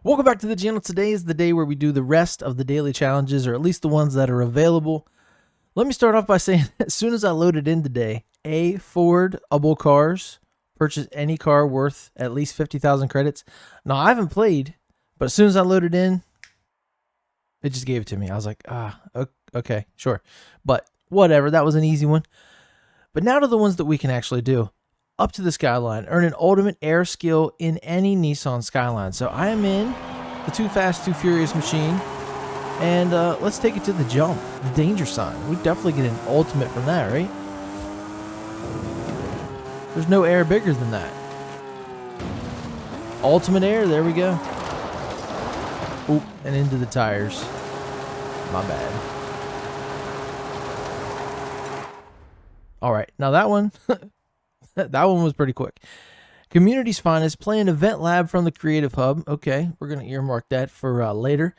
Welcome back to the channel. Today is the day where we do the rest of the daily challenges, or at least the ones that are available. Let me start off by saying, as soon as I loaded in today, Fordable Cars, purchase any car worth at least 50,000 credits. Now, I haven't played, but as soon as I loaded in, it just gave it to me. I was like, okay, sure. But whatever, that was an easy one. But now to the ones that we can actually do. Up to the Skyline. Earn an ultimate air skill in any Nissan Skyline. So I am in the Too Fast, Too Furious machine. And let's take it to the jump. The danger sign. We definitely get an ultimate from that, right? There's no air bigger than that. Ultimate air. There we go. Oop, and into the tires. My bad. All right. Now that one... that one was pretty quick. Community's Finest, play an EventLab from the Creative Hub. Okay, we're going to earmark that for later.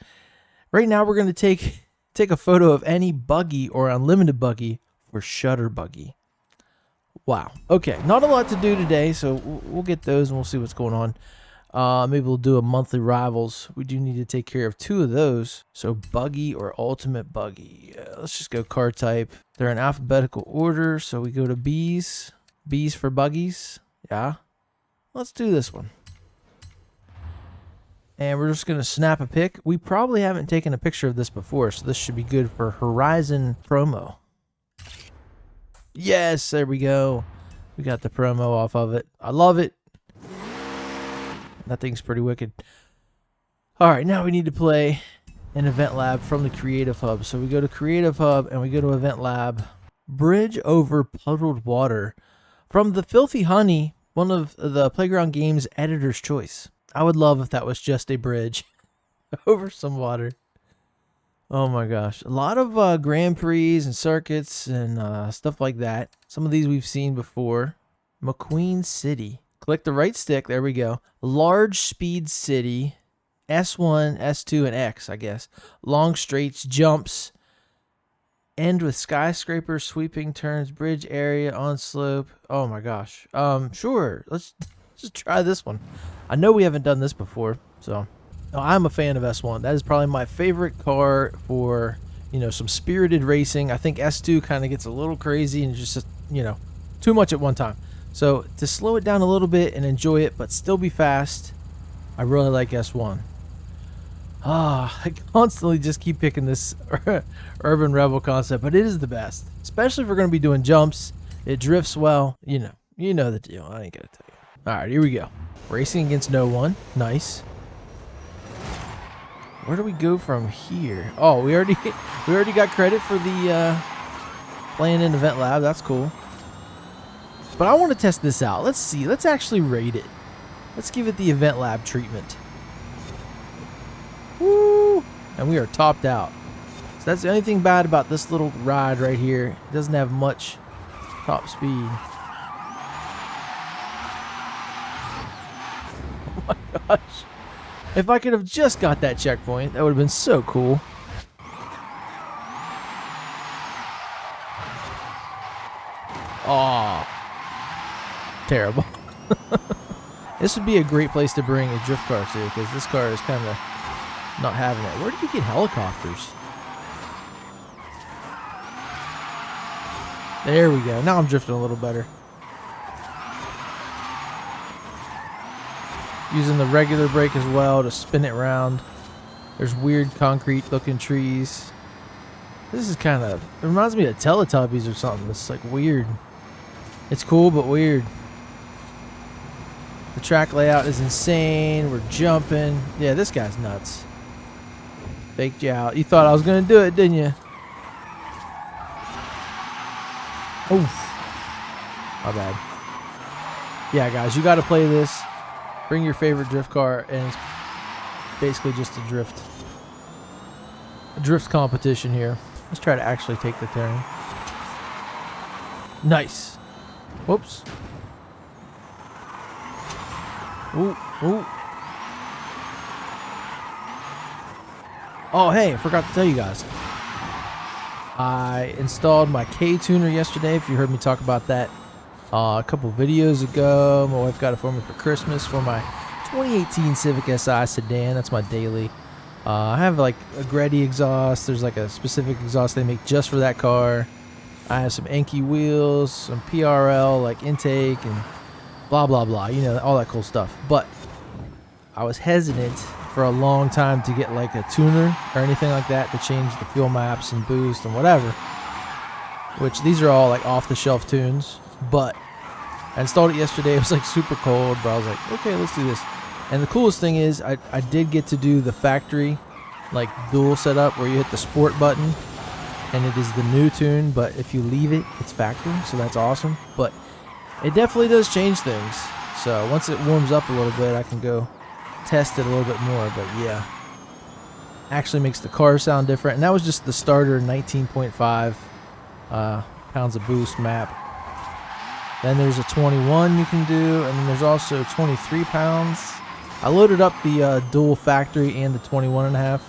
Right now, we're going to take a photo of any buggy or unlimited buggy for Shutterbuggy. Wow. Okay, not a lot to do today, so we'll get those and we'll see what's going on. Maybe we'll do a monthly rivals. We do need to take care of 2 of those. So buggy or ultimate buggy. Let's just go car type. They're in alphabetical order, so we go to B's. B's for buggies. Yeah. Let's do this one. And we're just going to snap a pic. We probably haven't taken a picture of this before, so this should be good for Horizon promo. Yes, there we go. We got the promo off of it. I love it. That thing's pretty wicked. All right, now we need to play an EventLab from the Creative Hub. So we go to Creative Hub and we go to EventLab. Bridge over puddled water. From the Filthy Honey, one of the Playground Games editor's choice. I would love if that was just a bridge over some water. Oh my gosh. A lot of Grand Prix and circuits and stuff like that. Some of these we've seen before. McQueen City. Click the right stick. There we go. Large Speed City. S1, S2, and X, I guess. Long straights, jumps. End with skyscrapers, sweeping turns, bridge area, on slope. Oh my gosh. Sure. Let's just try this one. I know we haven't done this before, so I'm a fan of S1. That is probably my favorite car for, some spirited racing. I think S2 kind of gets a little crazy and just, too much at one time. So to slow it down a little bit and enjoy it, but still be fast, I really like S1. I constantly just keep picking this Urban Rebel concept, but it is the best. Especially if we're going to be doing jumps. It drifts well. You know the deal. I ain't going to tell you. All right, here we go. Racing against no one. Nice. Where do we go from here? Oh, we already got credit for the playing in EventLab. That's cool. But I want to test this out. Let's see. Let's actually rate it. Let's give it the EventLab treatment. Woo! And we are topped out. So that's the only thing bad about this little ride right here. It doesn't have much top speed. Oh my gosh. If I could have just got that checkpoint, that would have been so cool. Oh, terrible. This would be a great place to bring a drift car to, because this car is kind of not having it. Where did you get helicopters? There we go. Now I'm drifting a little better. Using the regular brake as well to spin it around. There's weird concrete looking trees. This is kind of, it reminds me of Teletubbies or something. It's like weird. It's cool, but weird. The track layout is insane. We're jumping. Yeah, this guy's nuts. Faked you out. You thought I was going to do it, didn't you? Oof. My bad. Yeah, guys, you got to play this. Bring your favorite drift car, and it's basically just a drift competition here. Let's try to actually take the turn. Nice. Whoops. Ooh, ooh. Oh, hey, I forgot to tell you guys. I installed my K-Tuner yesterday, if you heard me talk about that a couple videos ago. My wife got it for me for Christmas for my 2018 Civic Si sedan. That's my daily. I have like a Greddy exhaust. There's like a specific exhaust they make just for that car. I have some Enki wheels, some PRL like intake and blah blah blah. You know, all that cool stuff. But I was hesitant for a long time to get like a tuner or anything like that to change the fuel maps and boost and whatever. Which these are all like off the shelf tunes. But I installed it yesterday. It was like super cold, but I was like, okay, let's do this. And the coolest thing is I did get to do the factory like dual setup where you hit the sport button and it is the new tune, but if you leave it, it's factory, so that's awesome. But it definitely does change things. So once it warms up a little bit, I can go test it a little bit more. But yeah, actually makes the car sound different. And that was just the starter 19.5 pounds of boost map. Then there's a 21 you can do, and then there's also 23 pounds. I loaded up the dual factory and the 21.5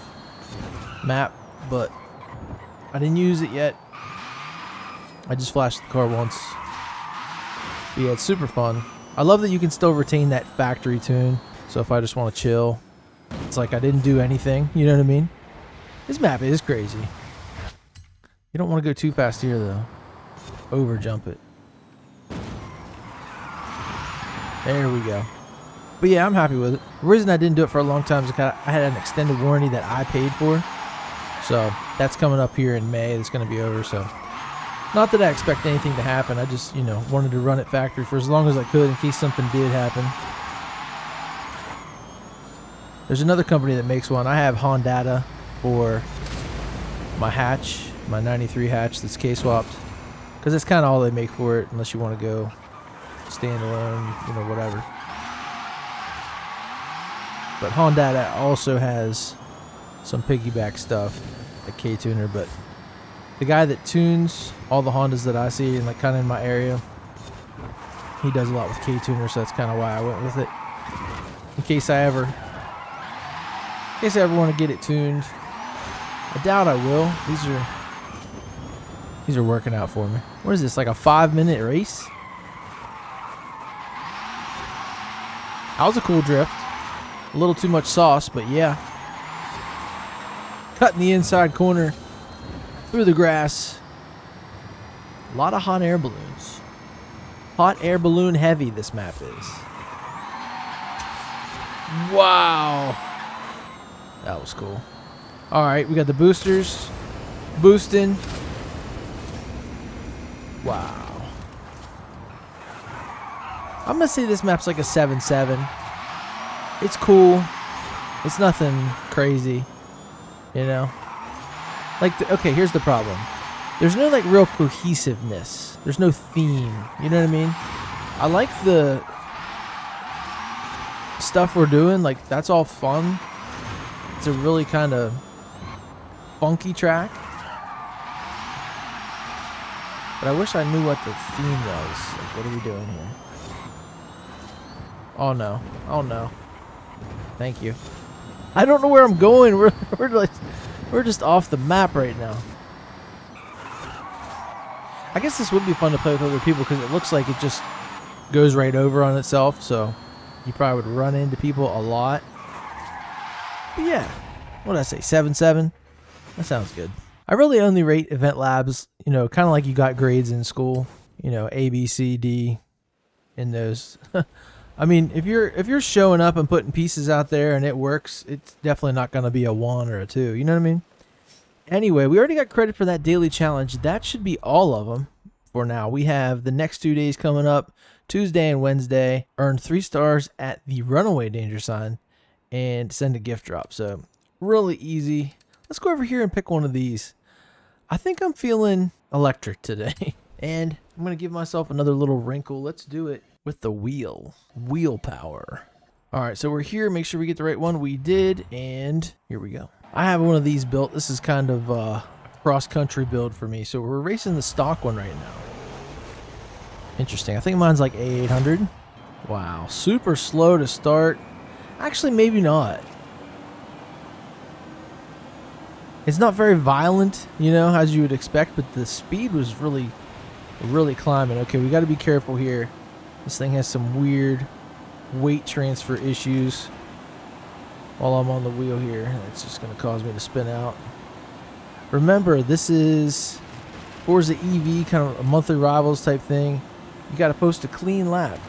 map, but I didn't use it yet. I just flashed the car once. But yeah, it's super fun. I love that you can still retain that factory tune. So if I just want to chill, it's like I didn't do anything. You know what I mean? This map is crazy. You don't want to go too fast here, though. Over jump it. There we go. But yeah, I'm happy with it. The reason I didn't do it for a long time is because I had an extended warranty that I paid for. So that's coming up here in May. It's going to be over. So not that I expect anything to happen. I just, you know, wanted to run it factory for as long as I could in case something did happen. There's another company that makes one. I have Honda for my hatch, my 93 hatch that's K-swapped. Because that's kind of all they make for it unless you want to go standalone, you know, whatever. But Honda also has some piggyback stuff, a K-tuner, but the guy that tunes all the Hondas that I see and like kind of in my area, he does a lot with K-tuner, so that's kind of why I went with it. In case I ever want to get it tuned. I doubt I will. These are working out for me. What is this, like a 5-minute race? That was a cool drift. A little too much sauce, but yeah. Cutting the inside corner through the grass. A lot of hot air balloons. Hot air balloon heavy this map is. Wow. That was cool. Alright, we got the boosters. Boosting. Wow. I'm going to say this map's like a 7-7. It's cool. It's nothing crazy. You know? Like, okay, here's the problem. There's no, like, real cohesiveness. There's no theme. You know what I mean? I like the stuff we're doing. Like, that's all fun. It's a really kind of funky track. But I wish I knew what the theme was. Like, what are we doing here? Oh, no. Oh, no. Thank you. I don't know where I'm going. We're just off the map right now. I guess this would be fun to play with other people because it looks like it just goes right over on itself. So you probably would run into people a lot. But yeah, what did I say? 7-7? That sounds good. I really only rate EventLabs, you know, kind of like you got grades in school. You know, A, B, C, D in those. I mean, if you're showing up and putting pieces out there and it works, it's definitely not going to be a 1 or a 2. You know what I mean? Anyway, we already got credit for that daily challenge. That should be all of them for now. We have the next 2 days coming up, Tuesday and Wednesday. Earn 3 stars at the runaway danger sign and send a gift drop. So really easy. Let's go over here and pick one of these. I think I'm feeling electric today. And I'm going to give myself another little wrinkle. Let's do it with the wheel power. All right, so we're here. Make sure we get the right one. We did, and here we go. I have one of these built. This is kind of a cross-country build for me. So we're racing the stock one right now. Interesting. I think mine's like A800. Wow, super slow to start. Actually, maybe not. It's not very violent, you know, as you would expect, but the speed was really climbing. Okay, we got to be careful here. This thing has some weird weight transfer issues while I'm on the wheel here. It's just going to cause me to spin out. Remember, this is Forza EV, kind of a monthly rivals type thing. You got to post a clean lap.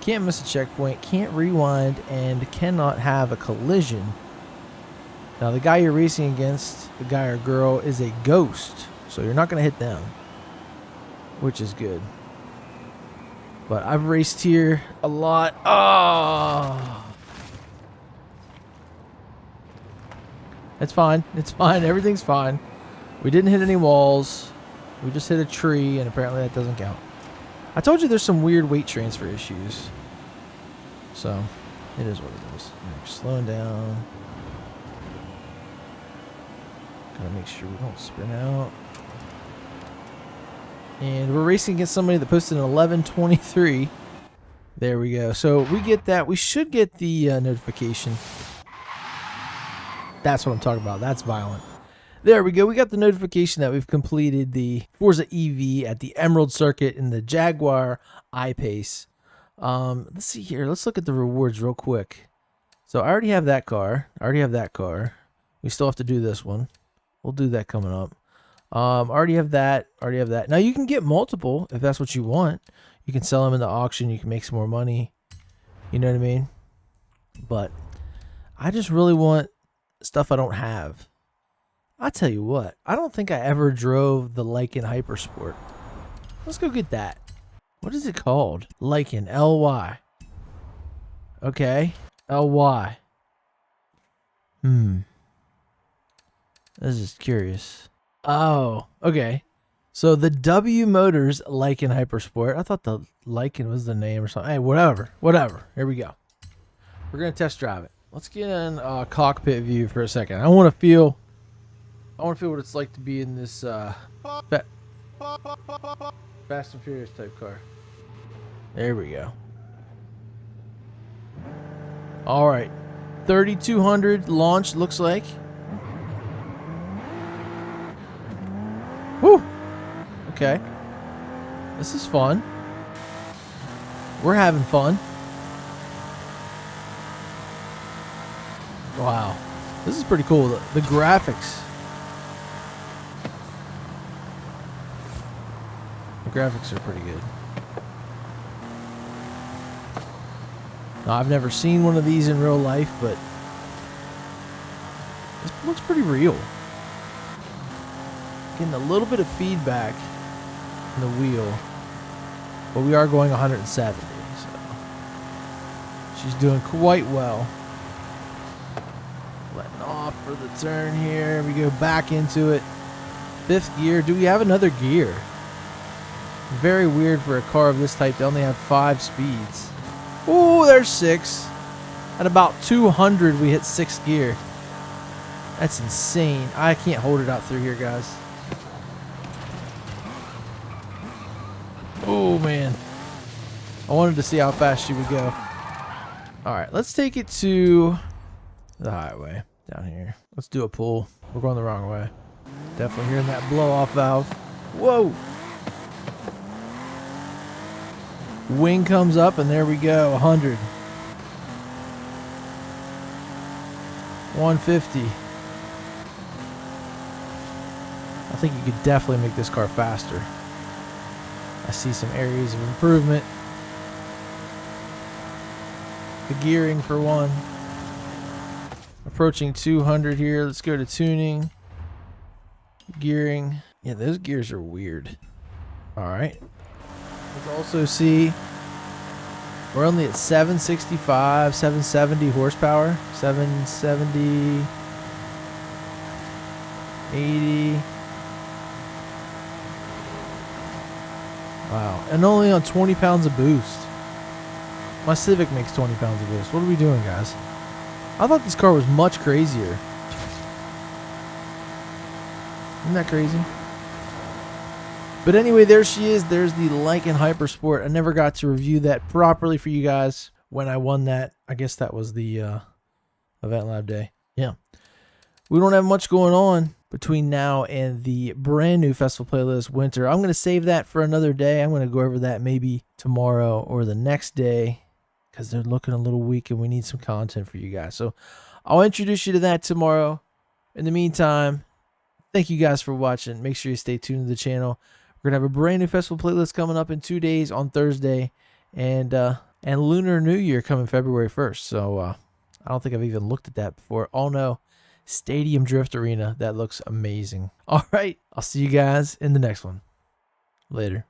Can't miss a checkpoint, can't rewind, and cannot have a collision. Now, the guy you're racing against, the guy or girl, is a ghost, so you're not going to hit them, which is good. But I've raced here a lot. Oh! It's fine. It's fine. Everything's fine. We didn't hit any walls. We just hit a tree, and apparently that doesn't count. I told you there's some weird weight transfer issues. So, it is what it is. We're slowing down. Gotta make sure we don't spin out. And we're racing against somebody that posted an 11:23. There we go. So we get that. We should get the notification. That's what I'm talking about. That's violent. There we go. We got the notification that we've completed the Forza EV at the Emerald Circuit in the Jaguar I-PACE. Let's see here. Let's look at the rewards real quick. So I already have that car. I already have that car. We still have to do this one. We'll do that coming up. Already have that. Already have that. Now you can get multiple if that's what you want. You can sell them in the auction. You can make some more money. You know what I mean? But I just really want stuff I don't have. I'll tell you what. I don't think I ever drove the Lykan Hypersport. Let's go get that. What is it called? Lykan. L-Y. Okay. L-Y. I was just curious. Oh, okay. So the W Motors Lykan Hypersport. I thought the Lykan was the name or something. Hey, whatever. Whatever. Here we go. We're going to test drive it. Let's get in cockpit view for a second. I want to feel what it's like to be in this Fast and Furious type car. There we go. All right. 3200 launch looks like. Whew. Okay. This is fun. We're having fun. Wow. This is pretty cool. The graphics. The graphics are pretty good. Now, I've never seen one of these in real life, but this looks pretty real. Getting a little bit of feedback in the wheel, but we are going 170, so she's doing quite well. Letting off for the turn here. We go back into it. 5th gear. Do we have another gear? Very weird for a car of this type to only have 5 speeds. Oh, there's 6. At about 200, we hit 6th gear. That's insane. I can't hold it out through here, guys. Oh, man. I wanted to see how fast she would go. All right, let's take it to the highway down here. Let's do a pull. We're going the wrong way. Definitely hearing that blow-off valve. Whoa. Wing comes up, and there we go. 100. 150. I think you could definitely make this car faster. I see some areas of improvement. The gearing for one. Approaching 200 here. Let's go to tuning. Gearing. Yeah, those gears are weird. All right. Let's also see we're only at 765, 770 horsepower. 770, 80. Wow. And only on 20 pounds of boost. My Civic makes 20 pounds of boost. What are we doing, guys? I thought this car was much crazier. Isn't that crazy? But anyway, there she is. There's the Lykan Hypersport. I never got to review that properly for you guys when I won that. I guess that was the EventLab day. Yeah. We don't have much going on between now and the brand new festival playlist winter. I'm going to save that for another day. I'm going to go over that maybe tomorrow or the next day. because they're looking a little weak and we need some content for you guys. So I'll introduce you to that tomorrow. In the meantime, thank you guys for watching. Make sure you stay tuned to the channel. We're going to have a brand new festival playlist coming up in 2 days on Thursday, and Lunar New Year coming February 1st. So I don't think I've even looked at that before. Oh no, Stadium Drift Arena. That looks amazing. All right, I'll see you guys in the next one. Later.